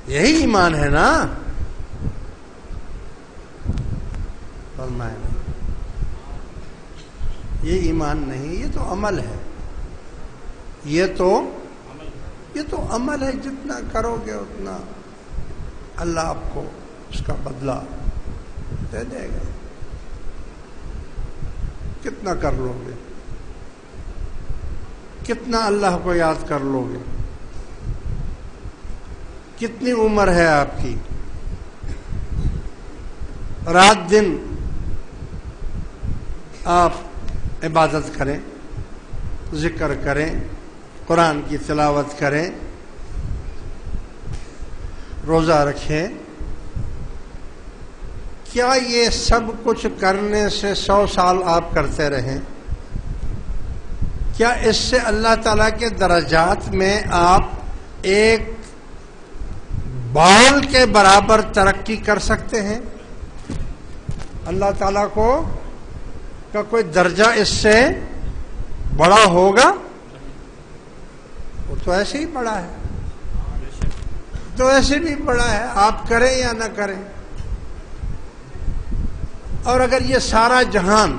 یہی ایمان ہے نا؟ فرمایا یہ ایمان نہیں، یہ تو عمل ہے، یہ تو عمل ہے. جتنا کرو گے اتنا اللہ آپ کو اس کا بدلہ دے دے گا. کتنا کر لو گے، کتنا اللہ کو یاد کر لو گے، کتنی عمر ہے آپ کی، رات دن آپ عبادت کریں، ذکر کریں، قرآن کی تلاوت کریں، روزہ رکھیں. کیا یہ سب کچھ کرنے سے 100 سال آپ کرتے رہیں؟ کیا اس سے اللہ تعالیٰ کے درجات میں آپ ایک بال کے برابر ترقی کر سکتے ہیں؟ اللہ تعالیٰ کا کوئی درجہ اس سے بڑا ہوگا؟ وہ تو ایسے ہی بڑا ہے، تو ایسے بھی بڑا ہے، آپ کریں یا نہ کریں. اور اگر یہ سارا جہان،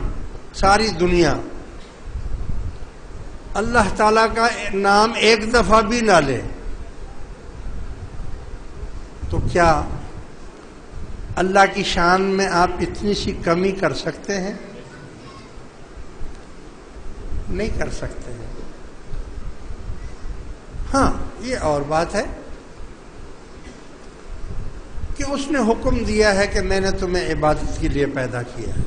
ساری دنیا اللہ تعالیٰ کا نام ایک دفعہ بھی نہ لے تو کیا اللہ کی شان میں آپ اتنی سی کمی کر سکتے ہیں؟ نہیں کر سکتے ہیں. ہاں یہ اور بات ہے کہ اس نے حکم دیا ہے کہ میں نے تمہیں عبادت کے لیے پیدا کیا ہے.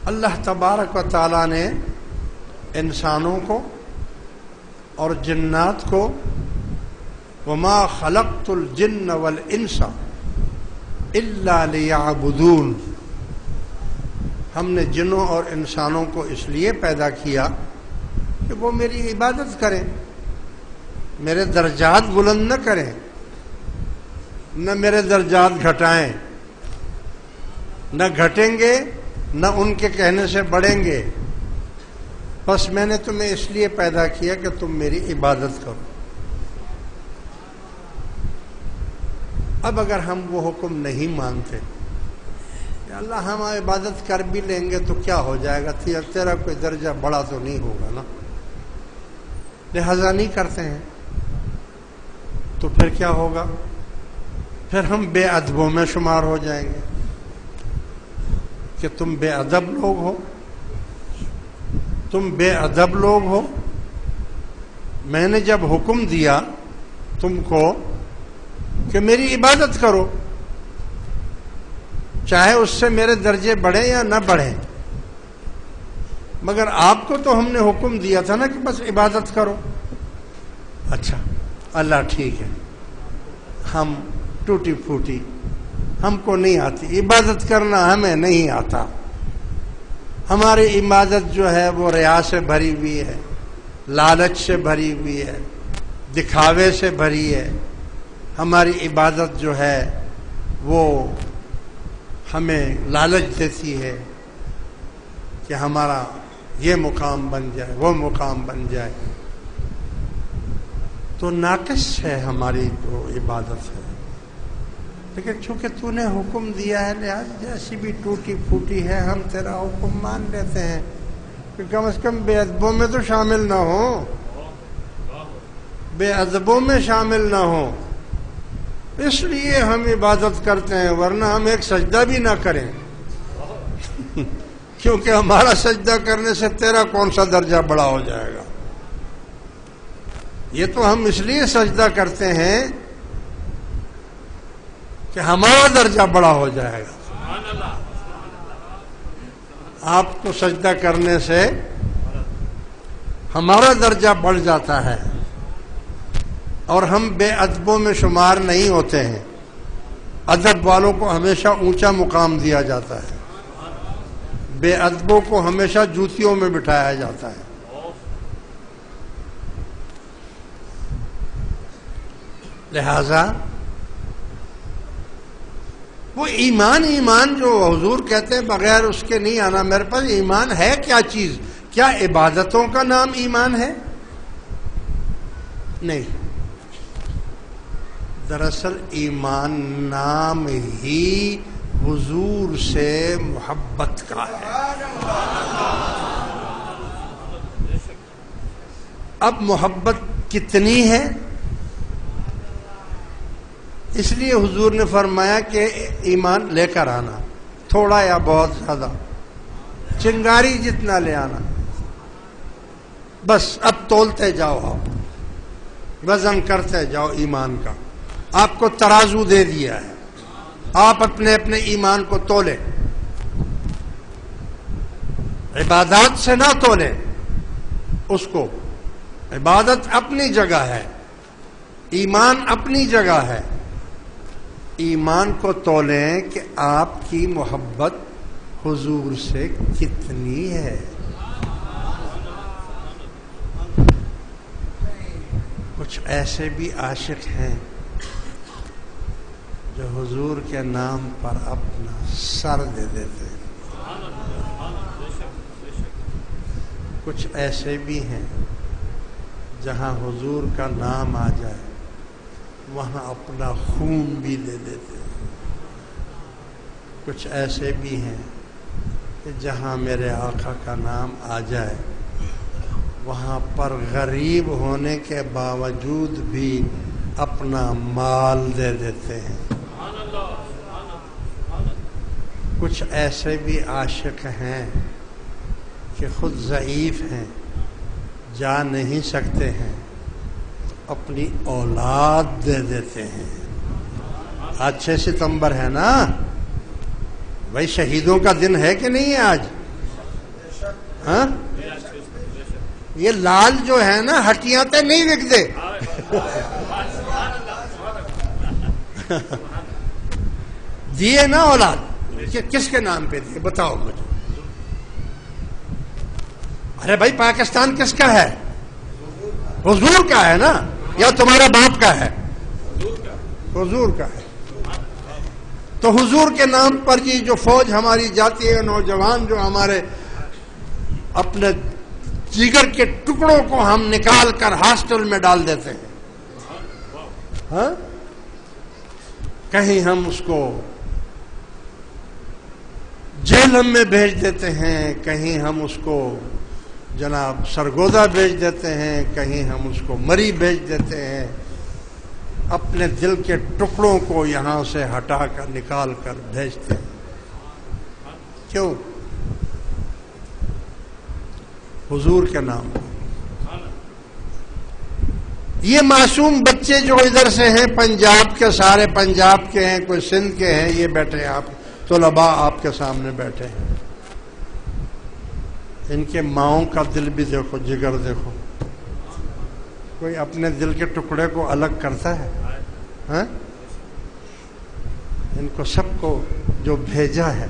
اللہ تبارک و تعالیٰ نے انسانوں کو اور جنات کو وما خلقت الجن والانس الا لیعبدون، ہم نے جنوں اور انسانوں کو اس لیے پیدا کیا کہ وہ میری عبادت کریں، میرے درجات بلند نہ کریں، نہ میرے درجات گھٹائیں، نہ گھٹیں گے نہ ان کے کہنے سے بڑھیں گے. بس میں نے تمہیں اس لیے پیدا کیا کہ تم میری عبادت کرو. اب اگر ہم وہ حکم نہیں مانتے کہ اللہ ہم عبادت کر بھی لیں گے تو کیا ہو جائے گا، تیرا کوئی درجہ بڑا تو نہیں ہوگا نا، لہذا نہیں کرتے ہیں، تو پھر کیا ہوگا؟ پھر ہم بے ادبوں میں شمار ہو جائیں گے کہ تم بے ادب لوگ ہو، تم بے ادب لوگ ہو. میں نے جب حکم دیا تم کو کہ میری عبادت کرو، چاہے اس سے میرے درجے بڑھیں یا نہ بڑھیں، مگر آپ کو تو ہم نے حکم دیا تھا نا کہ بس عبادت کرو. اچھا اللہ ٹھیک ہے، ہم ٹوٹی پھوٹی، ہم کو نہیں آتی عبادت کرنا، ہمیں نہیں آتا، ہماری عبادت جو ہے وہ ریا سے بھری ہوئی ہے، لالچ سے بھری ہوئی ہے، دکھاوے سے بھری ہے. ہماری عبادت جو ہے وہ ہمیں لالچ دیتی ہے کہ ہمارا یہ مقام بن جائے، وہ مقام بن جائے. تو ناقص ہے ہماری جو عبادت ہے. لیکن چونکہ تو نے حکم دیا ہے لہٰذا جیسی بھی ٹوٹی پھوٹی ہے ہم تیرا حکم مان لیتے ہیں کہ کم از کم بے ادبوں میں تو شامل نہ ہو، بے ادبوں میں شامل نہ ہو. اس لیے ہم عبادت کرتے ہیں، ورنہ ہم ایک سجدہ بھی نہ کریں کیونکہ ہمارا سجدہ کرنے سے تیرا کون سا درجہ بڑا ہو جائے گا. یہ تو ہم اس لیے سجدہ کرتے ہیں کہ ہمارا درجہ بڑا ہو جائے گا. آپ کو سجدہ کرنے سے ہمارا درجہ بڑھ جاتا ہے اور ہم بے ادبوں میں شمار نہیں ہوتے ہیں. ادب والوں کو ہمیشہ اونچا مقام دیا جاتا ہے، بے ادبوں کو ہمیشہ جوتیوں میں بٹھایا جاتا ہے. لہذا وہ ایمان جو حضور کہتے ہیں بغیر اس کے نہیں آنا. میرے پاس ایمان ہے کیا چیز کیا عبادتوں کا نام ایمان ہے؟ نہیں، دراصل ایمان نام ہی حضور سے محبت کا ہے۔ اب محبت کتنی ہے؟ اس لیے حضور نے فرمایا کہ ایمان لے کر آنا، تھوڑا یا بہت زیادہ، چنگاری جتنا لے آنا، بس اب تولتے جاؤ، آپ وزن کرتے جاؤ ایمان کا۔ آپ کو ترازو دے دیا ہے، آپ اپنے اپنے ایمان کو تولیں، عبادات سے نہ تولیں اس کو۔ عبادت اپنی جگہ ہے، ایمان اپنی جگہ ہے۔ ایمان کو تولیں کہ آپ کی محبت حضور سے کتنی ہے۔ کچھ ایسے بھی عاشق ہیں جو حضور کے نام پر اپنا سر دے دیتے ہیں، کچھ ایسے بھی ہیں جہاں حضور کا نام آ جائے وہاں اپنا خون بھی دے دیتے ہیں، کچھ ایسے بھی ہیں کہ جہاں میرے آقا کا نام آ جائے وہاں پر غریب ہونے کے باوجود بھی اپنا مال دے دیتے ہیں۔ کچھ ایسے بھی عاشق ہیں کہ خود ضعیف ہیں، جا نہیں سکتے ہیں، اپنی اولاد دے دیتے ہیں۔ آج 6 ستمبر ہے نا بھائی، شہیدوں کا دن ہے کہ نہیں ہے آج؟ ہاں، یہ لال جو ہے نا ہٹیاں تے نہیں وکتے، دیے نا اولاد، کس کے نام پہ دیے بتاؤ مجھے؟ ارے بھائی پاکستان کس کا ہے؟ حضور کا ہے نا، یا تمہارے باپ کا ہے؟ حضور کا ہے۔ تو حضور کے نام پر یہ جو فوج ہماری جاتی ہے، نوجوان جو ہمارے اپنے جگر کے ٹکڑوں کو ہم نکال کر ہاسٹل میں ڈال دیتے ہیں، ہاں، کہیں ہم اس کو جہنم میں بھیج دیتے ہیں، کہیں ہم اس کو جناب سرگودا بھیج دیتے ہیں، کہیں ہم اس کو مری بھیج دیتے ہیں، اپنے دل کے ٹکڑوں کو یہاں سے ہٹا کر نکال کر بھیجتے ہیں۔ کیوں؟ حضور کے نام۔ یہ معصوم بچے جو ادھر سے ہیں، پنجاب کے، سارے پنجاب کے ہیں، کوئی سندھ کے ہیں، یہ بیٹھے ہیں، آپ طلباء آپ کے سامنے بیٹھے ہیں، ان کے ماؤں کا دل بھی دیکھو، جگر دیکھو، کوئی اپنے دل کے ٹکڑے کو الگ کرتا ہے؟ ہاں، ان کو سب کو جو بھیجا ہے،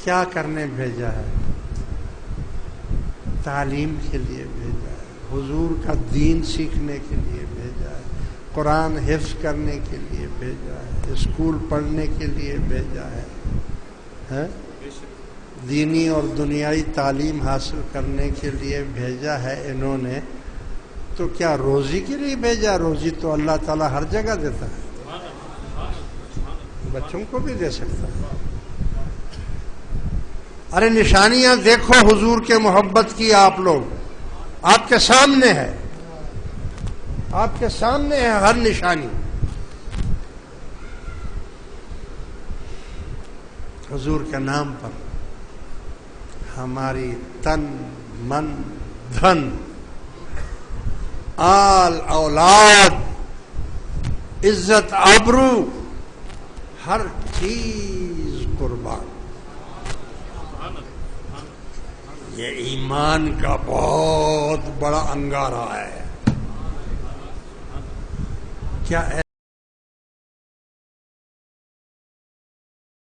کیا کرنے بھیجا ہے؟ تعلیم کے لیے بھیجا ہے، حضور کا دین سیکھنے کے لیے بھیجا ہے، قرآن حفظ کرنے کے لیے بھیجا ہے، اسکول پڑھنے کے لیے بھیجا ہے، دینی اور دنیائی تعلیم حاصل کرنے کے لیے بھیجا ہے انہوں نے۔ تو کیا روزی کے لیے بھیجا؟ روزی تو اللہ تعالیٰ ہر جگہ دیتا ہے، بچوں کو بھی دے سکتا ہے۔ ارے نشانیاں دیکھو حضور کے محبت کی، آپ لوگ، آپ کے سامنے ہے، آپ کے سامنے ہے ہر نشانی۔ حضور کے نام پر ہماری تن، من، دھن، آل، اولاد، عزت، آبرو، ہر چیز قربان۔ یہ ایمان کا بہت بڑا انگارہ ہے۔ کیا